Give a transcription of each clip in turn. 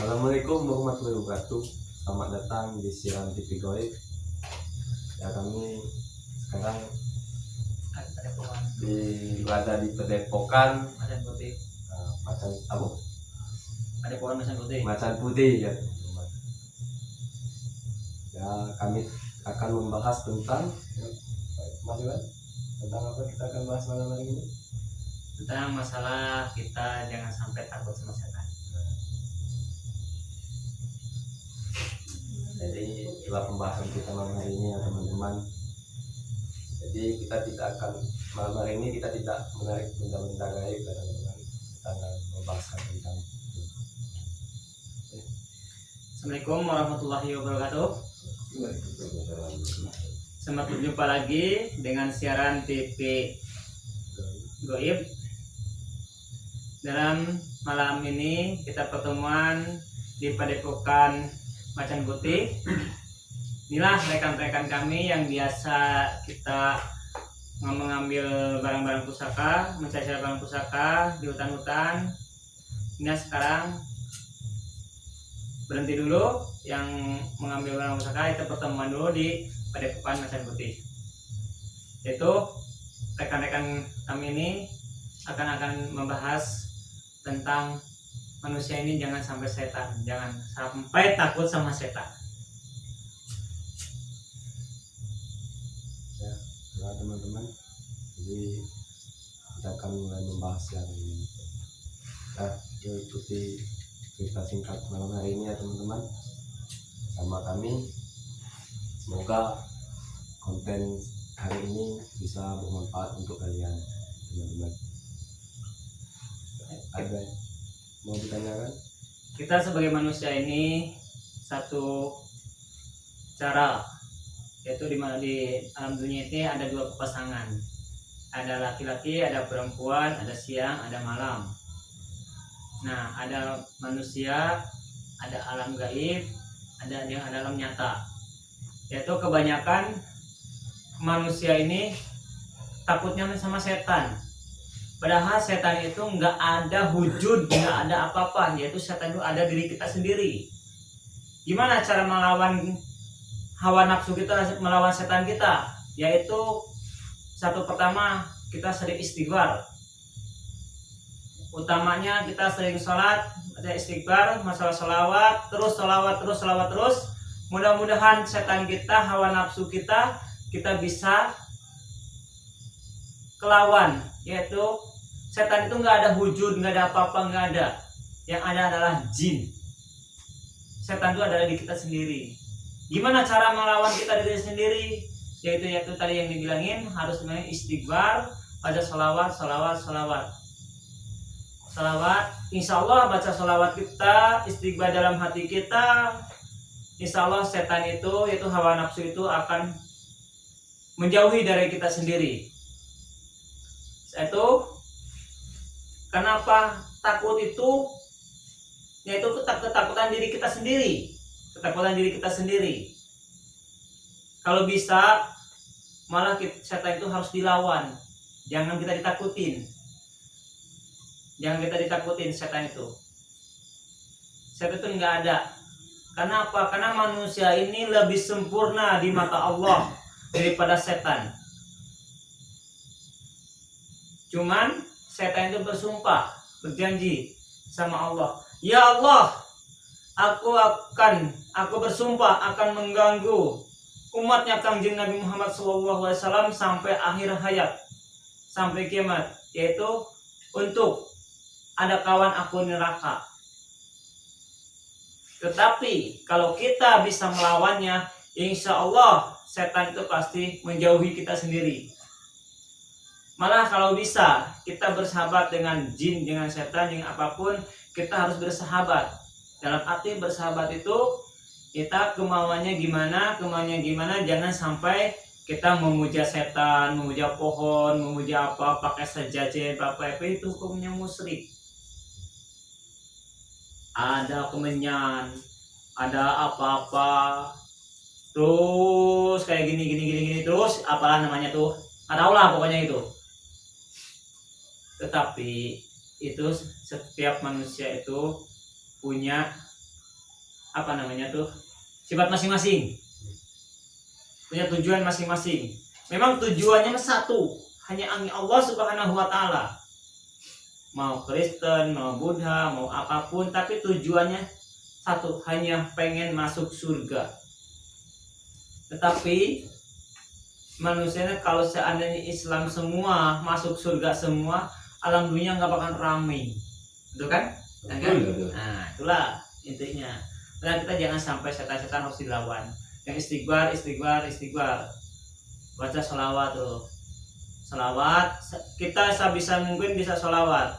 Assalamualaikum warahmatullahi wabarakatuh. Selamat datang di Siaran TV Goib. Ya, kami sekarang berada di Padepokan Macan Putih. Macan apa? Padepokan Macan Putih. Macan Putih ya, teman-teman. Ya, kami akan membahas tentang Mas Iwan, tentang apa kita akan bahas malam hari ini? Tentang masalah kita jangan sampai takut sama setan. Jadi itulah pembahasan kita malam hari ini ya teman-teman. Jadi kita tidak akan malam hari ini kita tidak menarik benda-benda gaib ya teman-teman. Kita akan membahaskan tentang Assalamualaikum warahmatullahi wabarakatuh. Selamat berjumpa lagi dengan siaran TV Goib. Dalam malam ini kita pertemuan di Padepokan Macan Putih. Inilah rekan-rekan kami yang biasa kita mengambil barang-barang pusaka, mencari barang pusaka di hutan-hutan. Ini sekarang berhenti dulu yang mengambil barang pusaka, kita pertemuan dulu di Padepokan Macan Putih. Yaitu rekan-rekan kami ini akan membahas tentang manusia ini jangan sampai setan, jangan sampai takut sama setan. ya teman-teman. Jadi kita akan mulai membahas yang ini. Nah, ikuti cerita singkat malam hari ini ya teman-teman sama kami. Semoga konten hari ini bisa bermanfaat untuk kalian teman-teman. Ada mau ditanyakan? Kita sebagai manusia ini satu cara, yaitu di alam dunia ini ada dua pasangan, ada laki-laki, ada perempuan, ada siang, ada malam. Nah, ada manusia, ada alam gaib, ada yang ada alam nyata. Yaitu kebanyakan manusia ini takutnya sama setan. Padahal setan itu nggak ada wujud, nggak ada apa-apa. Yaitu setan itu ada diri kita sendiri. Gimana cara melawan hawa nafsu kita, melawan setan kita? Yaitu satu, pertama kita sering istighfar. Utamanya kita sering sholat, ada istighfar, masalah sholawat, terus. Mudah-mudahan setan kita, hawa nafsu kita bisa kelawan. Yaitu setan itu nggak ada wujud, nggak ada apa-apa, nggak ada. Yang ada adalah jin. Setan itu adalah diri kita sendiri. Gimana cara melawan kita diri sendiri? Yaitu tadi yang dibilangin, harus istighfar, baca salawat. Insya Allah baca salawat kita, istighfar dalam hati kita, insya Allah setan itu, yaitu hawa nafsu itu akan menjauhi dari kita sendiri. Itu kenapa takut itu, yaitu ketakutan diri kita sendiri. Kalau bisa malah setan itu harus dilawan, jangan kita ditakutin setan itu nggak ada. Kenapa? Karena manusia ini lebih sempurna di mata Allah daripada setan. Cuman setan itu berjanji sama Allah, ya Allah, aku bersumpah akan mengganggu umatnya Kangjeng Nabi Muhammad SAW sampai akhir hayat, sampai kiamat, yaitu untuk ada kawan aku neraka. Tetapi kalau kita bisa melawannya, insya Allah setan itu pasti menjauhi kita sendiri. Malah kalau bisa kita bersahabat dengan jin, dengan setan, dengan apapun, kita harus bersahabat. Dalam arti bersahabat itu kita kemauannya gimana, jangan sampai kita memuja setan, memuja pohon, memuja apa, pakai sejajar, apa itu hukumnya musyrik. Ada kemenyan, ada apa-apa, terus kayak gini, terus apalah namanya tuh, nggak tahu lah pokoknya itu. Tetapi itu setiap manusia itu punya apa namanya tuh, sifat masing-masing, punya tujuan masing-masing. Memang tujuannya satu, hanya Allah Subhanahu wa taala. Mau Kristen, mau Buddha, mau apapun, tapi tujuannya satu, hanya pengen masuk surga. Tetapi manusianya kalau seandainya Islam semua masuk surga semua, alam dunia nggak bakal ramai, betul kan? Nah, itulah intinya. Nah, kita jangan sampai setan-setan harus dilawan. Yang istighfar, baca sholawat tuh. Sholawat, kita sebisa mungkin bisa sholawat.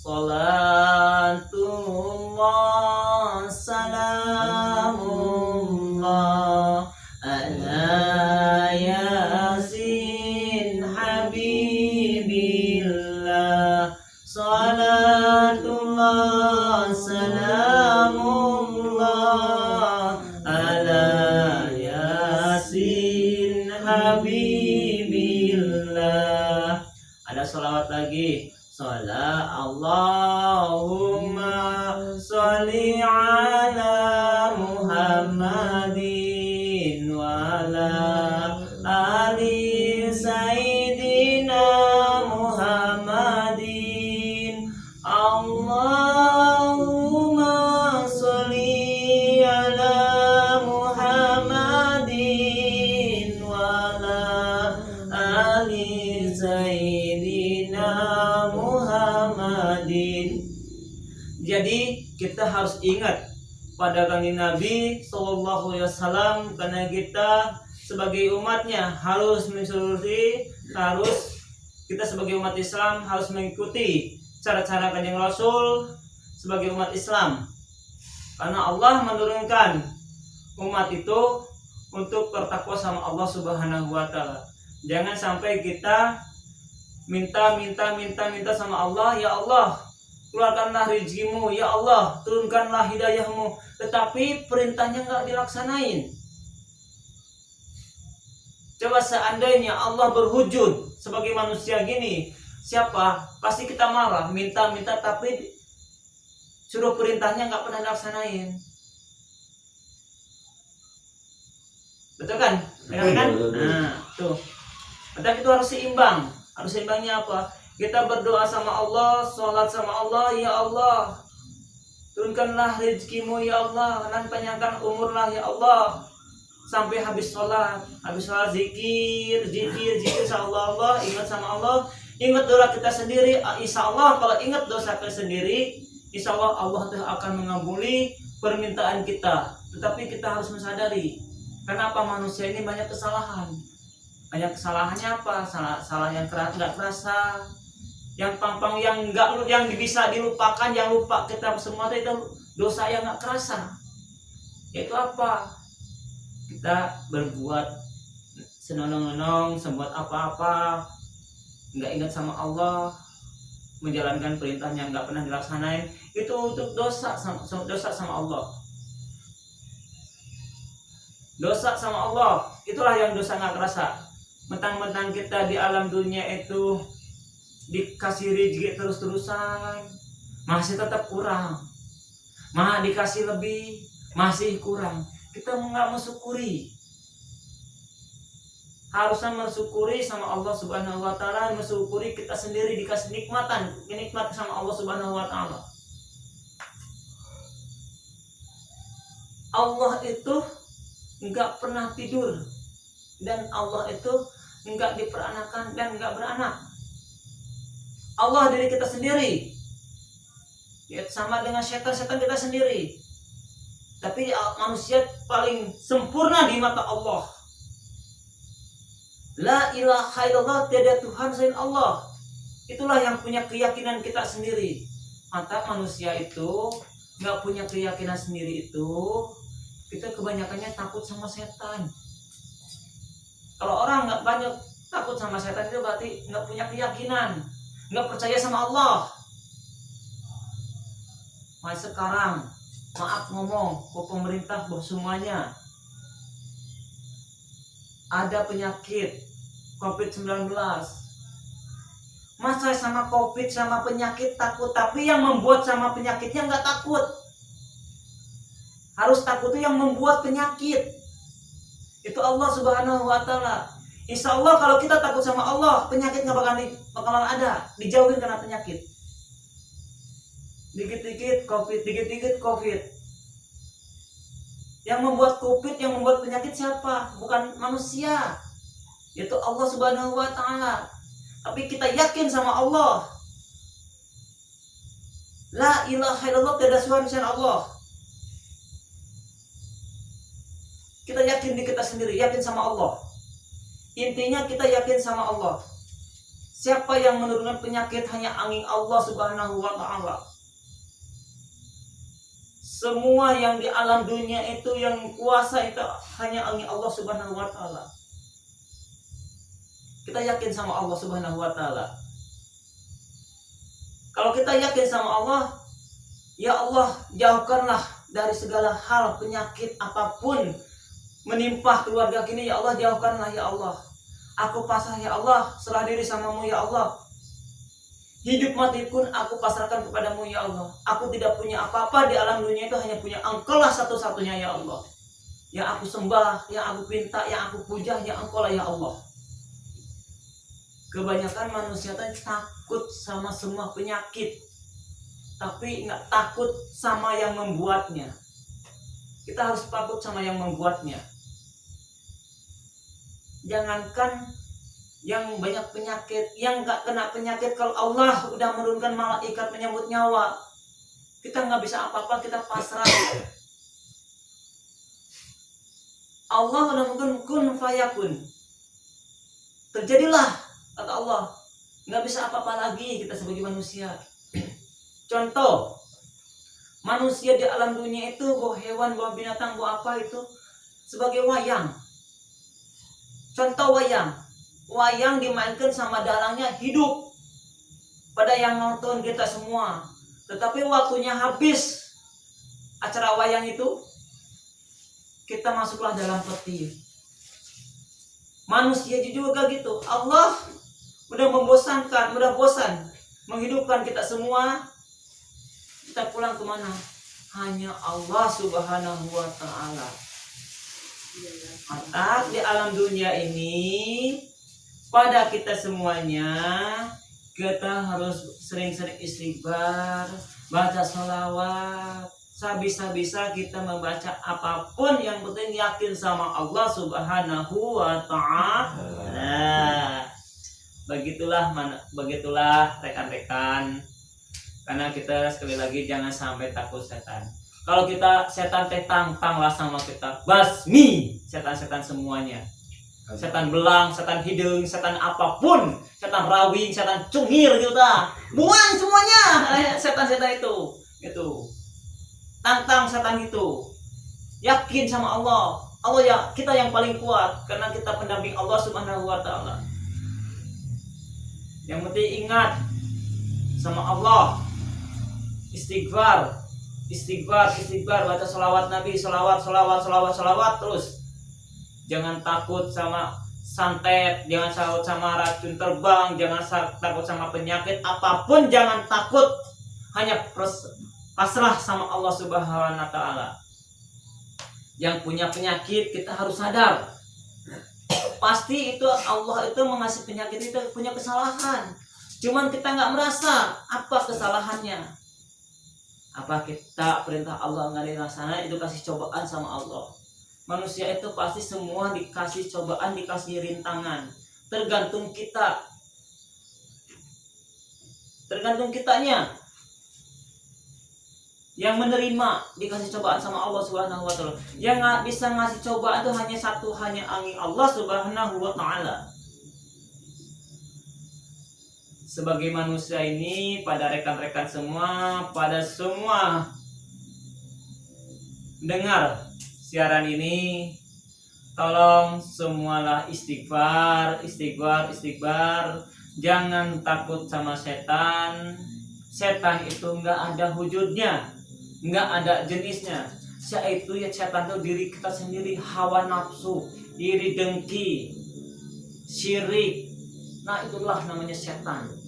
Salatullah salamullah ala yasin habibillah. Salatullah salamullah ala yasin habibillah. Ada sholawat lagi. Allahumma sholli ala Muhammadin wa ala ali sayyidina Muhammadin. Allahumma sholli ala Muhammadin wa ala ali sayyidina Muhammadin. Jadi kita harus ingat pada kanjeng Nabi Sallallahu Alaihi Wasallam, karena kita sebagai umatnya harus mensyukuri, kita sebagai umat Islam harus mengikuti cara-cara kanjeng Rasul sebagai umat Islam, karena Allah menurunkan umat itu untuk bertakwa sama Allah Subhanahu Wa Taala. Jangan sampai kita minta sama Allah, ya Allah keluarkanlah rezekimu, ya Allah turunkanlah hidayahmu, tetapi perintahnya nggak dilaksanain. Coba seandainya Allah berwujud sebagai manusia gini, siapa? Pasti kita marah, minta tapi suruh perintahnya nggak pernah dilaksanain. Betul kan? Nah, tuh. Tapi itu harus seimbang. Harus seimbangnya apa? Kita berdoa sama Allah, sholat sama Allah, ya Allah turunkanlah rezekimu, ya Allah, dan panjangkan umurlah, ya Allah. Sampai habis sholat zikir sama Allah, ingat sama Allah, ingat dosa kita sendiri. Insya Allah kalau ingat dosa kita sendiri, insya Allah Allah akan mengabuli permintaan kita. Tetapi kita harus mensadari, kenapa manusia ini banyak kesalahan. Banyak kesalahannya apa? Salah yang nggak kerasa, yang pampang, yang bisa dilupakan, yang lupa kita semua itu dosa yang nggak kerasa. Yaitu apa? Kita berbuat senonong-nonong, sebuat apa-apa, nggak ingat sama Allah, menjalankan perintahnya nggak pernah dilaksanain, itu untuk dosa sama Allah. Dosa sama Allah, itulah yang dosa nggak kerasa. Mentang-mentang kita di alam dunia itu dikasih rezeki terus-terusan, masih tetap kurang. Dikasih lebih, masih kurang. Kita nggak mensyukuri. Harusnya mensyukuri sama Allah Subhanahu Wa Taala, mensyukuri kita sendiri dikasih nikmatan sama Allah Subhanahu Wa Taala. Allah itu nggak pernah tidur, dan Allah itu nggak diperanakan dan nggak beranak. Allah diri kita sendiri, ya, sama dengan setan kita sendiri. Tapi manusia paling sempurna di mata Allah. La ilaha illallah, tiada Tuhan selain Allah. Itulah yang punya keyakinan kita sendiri. Mata manusia itu nggak punya keyakinan sendiri itu, kita kebanyakannya takut sama setan. Kalau orang nggak banyak takut sama setan itu berarti nggak punya keyakinan, nggak percaya sama Allah. Sekarang maaf ngomong ke pemerintah bahwa semuanya ada penyakit COVID-19. Masa sama COVID sama penyakit takut, tapi yang membuat sama penyakitnya nggak takut. Harus takut itu yang membuat penyakit. Itu Allah Subhanahu wa Ta'ala. Insya Allah kalau kita takut sama Allah, penyakit nggak bakalan ada, dijauhin karena penyakit. Dikit-dikit COVID, dikit-dikit COVID. Yang membuat COVID, yang membuat penyakit siapa? Bukan manusia, yaitu Allah Subhanahu wa Ta'ala. Tapi kita yakin sama Allah. La ilaha illallah, tiada Tuhan selain Allah. Kita yakin di kita sendiri, yakin sama Allah. Intinya kita yakin sama Allah. Siapa yang menurunkan penyakit hanya angin Allah Subhanahu wa Ta'ala. Semua yang di alam dunia itu yang kuasa itu hanya angin Allah Subhanahu wa Ta'ala. Kita yakin sama Allah Subhanahu wa Ta'ala. Kalau kita yakin sama Allah, ya Allah, jauhkanlah dari segala hal penyakit apapun menimpa keluarga kini, ya Allah, jauhkanlah ya Allah. Aku pasrah ya Allah, serah diri samamu ya Allah. Hidup mati pun aku pasrahkan kepadamu ya Allah. Aku tidak punya apa-apa di alam dunia itu, hanya punya Engkau lah satu-satunya ya Allah. Yang aku sembah, yang aku pinta, yang aku puja, yang Engkau lah ya Allah. Kebanyakan manusia takut sama semua penyakit, tapi nggak takut sama yang membuatnya. Kita harus takut sama yang membuatnya. Jangankan yang banyak penyakit, yang nggak kena penyakit, kalau Allah udah menurunkan malaikat menyambut nyawa, kita nggak bisa apa-apa, kita pasrah. Allah udah mungkin kun fayakun, terjadilah, kata Allah. Nggak bisa apa-apa lagi kita sebagai manusia. Contoh, manusia di alam dunia itu, bawa hewan, bawa binatang, bawa apa itu, sebagai wayang. Contoh wayang. Wayang dimainkan sama dalangnya hidup pada yang nonton kita semua. Tetapi waktunya habis acara wayang itu, kita masuklah dalam peti. Manusia juga gitu. Allah udah membosankan, udah bosan menghidupkan kita semua. Kita pulang kemana? Hanya Allah Subhanahu wa Ta'ala. Maka di alam dunia ini, pada kita semuanya, kita harus sering-sering istighfar, baca sholawat. Sebisa-bisa kita membaca apapun, yang penting yakin sama Allah Subhanahu wa Ta'ala. Begitulah rekan-rekan. Karena kita sekali lagi jangan sampai takut setan. Kalau kita setan tanglah sama kita, basmi setan-setan semuanya. Setan belang, setan hidung, setan apapun, setan rawing, setan cungir gitu dah. Buang semuanya setan-setan itu. Gitu. Tantang setan itu. Yakin sama Allah. Allah ya, kita yang paling kuat karena kita pendamping Allah Subhanahu wa Ta'ala. Yang penting ingat sama Allah. Istighfar, baca sholawat Nabi, sholawat terus. Jangan takut sama santet, jangan takut sama racun terbang, jangan takut sama penyakit apapun, jangan takut. Hanya pasrah sama Allah Subhanahu wa Ta'ala. Yang punya penyakit kita harus sadar. Pasti itu Allah itu mengasih penyakit itu punya kesalahan. Cuman kita nggak merasa apa kesalahannya. Apa kita perintah Allah nggak dilaksanakan, itu kasih cobaan sama Allah. Manusia itu pasti semua dikasih cobaan, dikasih rintangan. Tergantung kita. Tergantung kitanya. Yang menerima dikasih cobaan sama Allah Subhanahu wa Ta'ala. Yang nggak bisa ngasih cobaan itu hanya angin Allah Subhanahu wa Ta'ala. Sebagai manusia ini, pada rekan-rekan semua, pada semua dengar siaran ini, tolong semualah istighfar. Jangan takut sama setan. Setan itu nggak ada wujudnya, nggak ada jenisnya. Yaitu ya setan itu diri kita sendiri, hawa nafsu, iri dengki, syirik. Nah itulah namanya setan.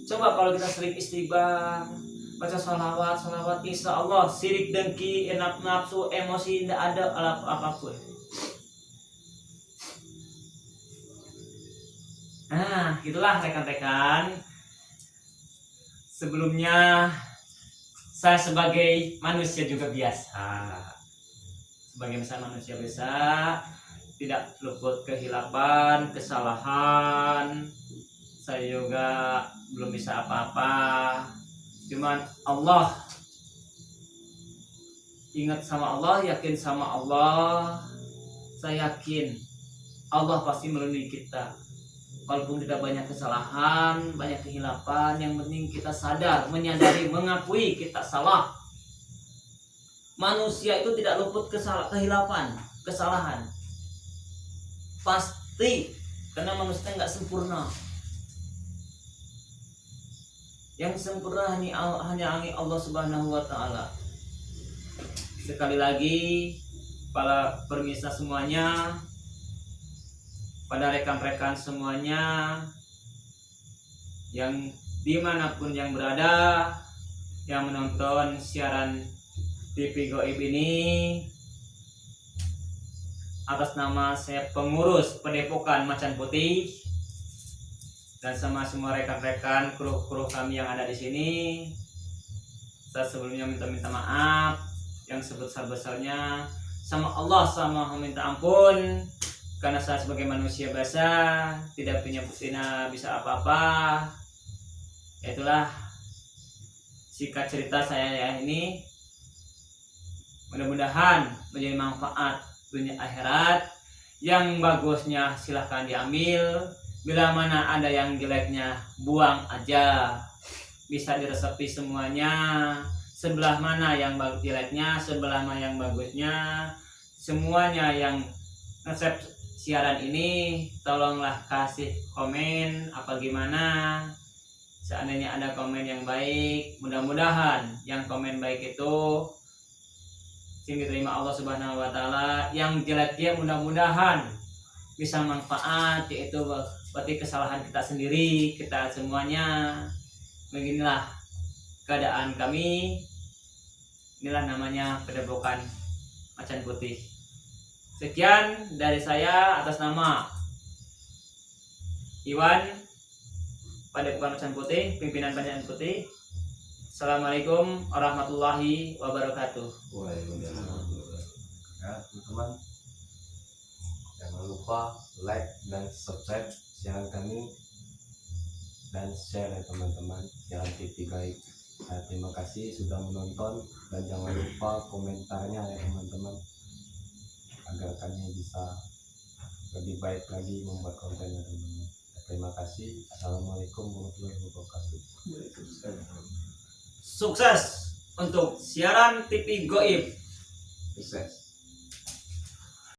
Coba kalau kita sering istighfar, baca salawat, insya Allah sirik dengki, nafsu, emosi tidak ada apapun. Nah, itulah rekan-rekan. Sebelumnya saya sebagai manusia juga biasa. Sebagai manusia biasa, tidak luput kehilapan, kesalahan. Saya juga belum bisa apa-apa. Cuman Allah, ingat sama Allah, yakin sama Allah. Saya yakin Allah pasti melindungi kita. Walaupun kita banyak kesalahan, banyak kehilapan, yang penting kita sadar, menyadari, mengakui kita salah. Manusia itu tidak luput kehilapan, kesalahan. Pasti, karena manusia nggak sempurna. Yang sempurna hanya Allah Subhanahu wa Ta'ala. Sekali lagi, para pemirsa semuanya, pada rekan-rekan semuanya yang dimanapun yang berada, yang menonton siaran TV Goib ini, atas nama saya pengurus Padepokan Macan Putih dan sama semua rekan-rekan kru kami yang ada di sini, saya sebelumnya minta maaf yang sebesar-besarnya sama Allah, sama meminta ampun karena saya sebagai manusia biasa tidak bisa apa-apa. Itulah singkat cerita saya ya ini. Mudah-mudahan menjadi manfaat dunia akhirat. Yang bagusnya silahkan diambil, bila mana ada yang jeleknya buang aja. Bisa diresapi semuanya, sebelah mana yang jeleknya, sebelah mana yang bagusnya. Semuanya yang resep siaran ini tolonglah kasih komen apa gimana. Seandainya ada komen yang baik, mudah-mudahan yang komen baik itu diterima Allah Subhanahu wa Ta'ala. Yang jeleknya mudah-mudahan bisa manfaat, yaitu berarti kesalahan kita sendiri, kita semuanya. Beginilah keadaan kami. Inilah namanya Padepokan Macan Putih. Sekian dari saya atas nama Iwan, Padepokan Macan Putih, pimpinan Macan Putih. Assalamualaikum warahmatullahi wabarakatuh. Waalaikumsalam. Ya teman-teman, jangan lupa like dan subscribe siaran kami dan share ya teman-teman siaran TV Goib. Nah, terima kasih sudah menonton dan jangan lupa komentarnya ya teman-teman, agar kami bisa lebih baik lagi membuat konten ya teman-teman. Terima kasih. Assalamualaikum warahmatullahi wabarakatuh. Sukses untuk siaran TV Goib. Sukses.